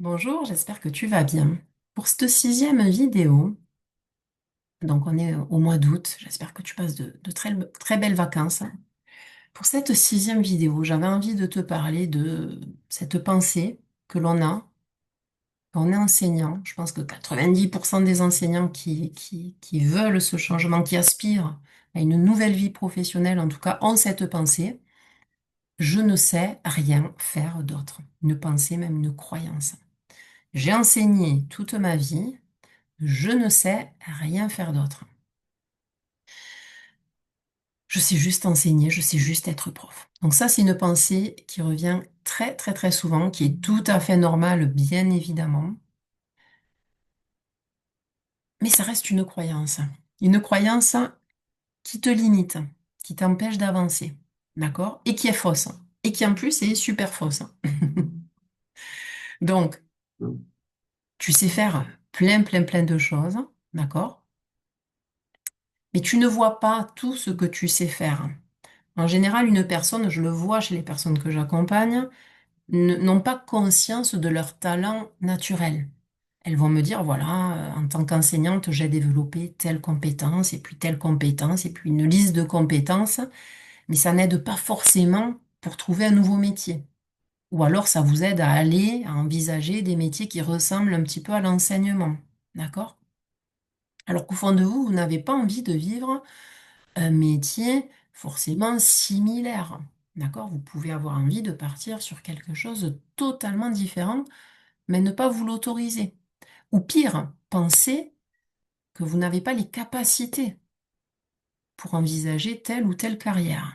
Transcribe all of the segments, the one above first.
Bonjour, j'espère que tu vas bien. Pour cette sixième vidéo, donc on est au mois d'août, j'espère que tu passes de très belles vacances. Pour cette sixième vidéo, j'avais envie de te parler de cette pensée que l'on a quand on est enseignant. Je pense que 90% des enseignants qui veulent ce changement, qui aspirent à une nouvelle vie professionnelle, en tout cas, ont cette pensée. Je ne sais rien faire d'autre. Une pensée, même une croyance. J'ai enseigné toute ma vie. Je ne sais rien faire d'autre. Je sais juste enseigner, je sais juste être prof. Donc ça, c'est une pensée qui revient très, très, très souvent, qui est tout à fait normale, bien évidemment. Mais ça reste une croyance. Une croyance qui te limite, qui t'empêche d'avancer. D'accord? Et qui est fausse. Et qui en plus est super fausse. Donc, tu sais faire plein, plein, plein de choses. D'accord? Mais tu ne vois pas tout ce que tu sais faire. En général, une personne, je le vois chez les personnes que j'accompagne, n'ont pas conscience de leur talent naturel. Elles vont me dire, voilà, en tant qu'enseignante, j'ai développé telle compétence, et puis telle compétence, et puis une liste de compétences, mais ça n'aide pas forcément pour trouver un nouveau métier. Ou alors ça vous aide à aller, à envisager des métiers qui ressemblent un petit peu à l'enseignement. D'accord? Alors qu'au fond de vous, vous n'avez pas envie de vivre un métier forcément similaire. D'accord? Vous pouvez avoir envie de partir sur quelque chose de totalement différent, mais ne pas vous l'autoriser. Ou pire, penser que vous n'avez pas les capacités pour envisager telle ou telle carrière.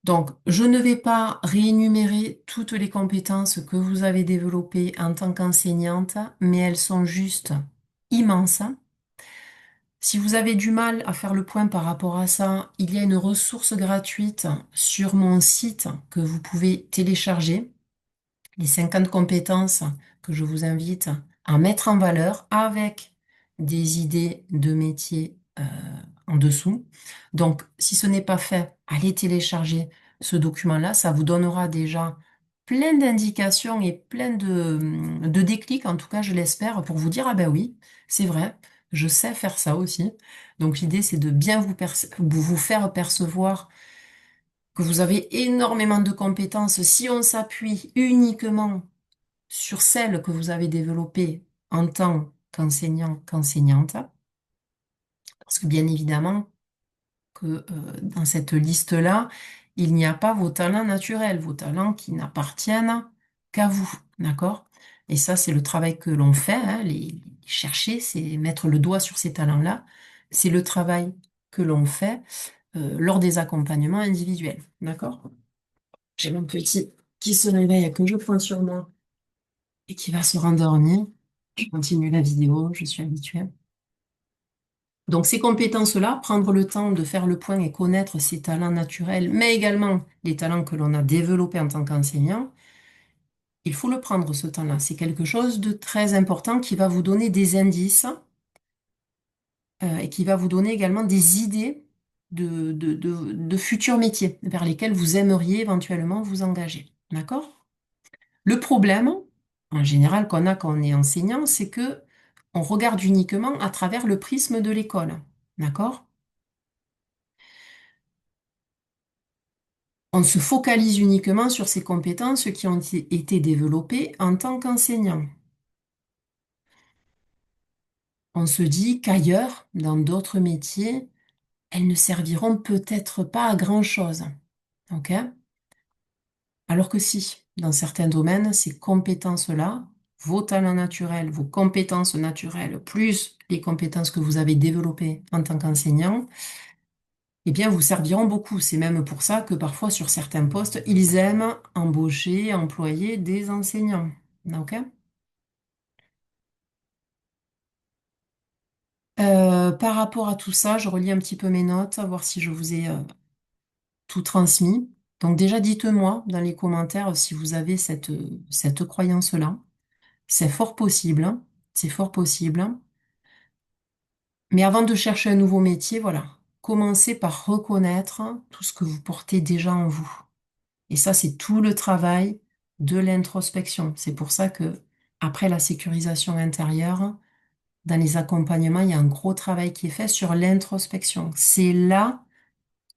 Donc, je ne vais pas réénumérer toutes les compétences que vous avez développées en tant qu'enseignante, mais elles sont juste immenses. Si vous avez du mal à faire le point par rapport à ça, il y a une ressource gratuite sur mon site que vous pouvez télécharger, les 50 compétences que je vous invite à mettre en valeur avec des idées de métier en dessous. Donc, si ce n'est pas fait, allez télécharger ce document-là. Ça vous donnera déjà plein d'indications et plein de déclics, en tout cas, je l'espère, pour vous dire, ah ben oui, c'est vrai, je sais faire ça aussi. Donc, l'idée, c'est de bien vous faire percevoir que vous avez énormément de compétences. Si on s'appuie uniquement sur celles que vous avez développées en tant qu'enseignant, qu'enseignante, parce que bien évidemment que dans cette liste-là, il n'y a pas vos talents naturels, vos talents qui n'appartiennent qu'à vous, d'accord? Et ça, c'est le travail que l'on fait, hein, les chercher, c'est mettre le doigt sur ces talents-là. C'est le travail que l'on fait lors des accompagnements individuels, d'accord? J'ai mon petit qui se réveille à que je pointe sur moi et qui va se rendormir. Je continue la vidéo, je suis habituée. Donc ces compétences-là, prendre le temps de faire le point et connaître ses talents naturels, mais également les talents que l'on a développés en tant qu'enseignant, il faut le prendre ce temps-là. C'est quelque chose de très important qui va vous donner des indices et qui va vous donner également des idées de futurs métiers vers lesquels vous aimeriez éventuellement vous engager. D'accord? Le problème, en général, qu'on a quand on est enseignant, c'est que on regarde uniquement à travers le prisme de l'école. D'accord? On se focalise uniquement sur ces compétences qui ont été développées en tant qu'enseignant. On se dit qu'ailleurs, dans d'autres métiers, elles ne serviront peut-être pas à grand-chose. OK? Alors que si, dans certains domaines, ces compétences-là, vos talents naturels, vos compétences naturelles, plus les compétences que vous avez développées en tant qu'enseignant, eh bien, vous serviront beaucoup. C'est même pour ça que parfois, sur certains postes, ils aiment embaucher, employer des enseignants. OK? Par rapport à tout ça, je relis un petit peu mes notes, à voir si je vous ai tout transmis. Donc déjà, dites-moi dans les commentaires si vous avez cette croyance-là. C'est fort possible, hein. C'est fort possible, hein. Mais avant de chercher un nouveau métier, voilà, commencez par reconnaître tout ce que vous portez déjà en vous. Et ça, c'est tout le travail de l'introspection. C'est pour ça que, après la sécurisation intérieure, dans les accompagnements, il y a un gros travail qui est fait sur l'introspection. C'est là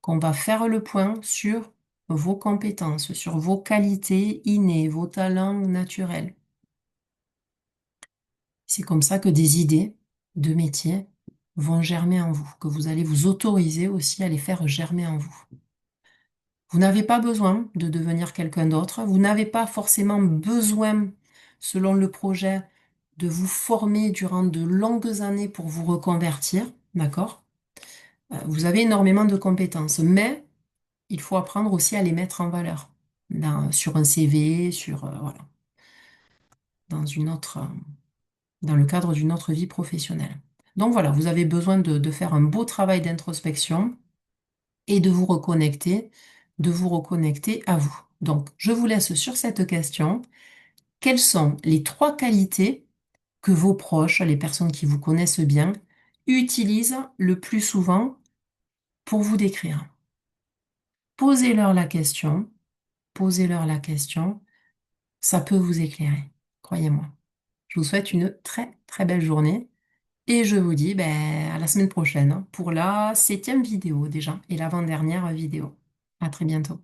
qu'on va faire le point sur vos compétences, sur vos qualités innées, vos talents naturels. C'est comme ça que des idées de métier vont germer en vous, que vous allez vous autoriser aussi à les faire germer en vous. Vous n'avez pas besoin de devenir quelqu'un d'autre. Vous n'avez pas forcément besoin, selon le projet, de vous former durant de longues années pour vous reconvertir, d'accord? Vous avez énormément de compétences, mais il faut apprendre aussi à les mettre en valeur sur un CV, voilà, dans une autre, dans le cadre d'une autre vie professionnelle. Donc voilà, vous avez besoin de faire un beau travail d'introspection et de vous reconnecter à vous. Donc, je vous laisse sur cette question. Quelles sont les trois qualités que vos proches, les personnes qui vous connaissent bien, utilisent le plus souvent pour vous décrire? Posez-leur la question, posez-leur la question, ça peut vous éclairer, croyez-moi. Je vous souhaite une très très belle journée et je vous dis à la semaine prochaine pour la 7e vidéo déjà et l'avant-dernière vidéo. À très bientôt.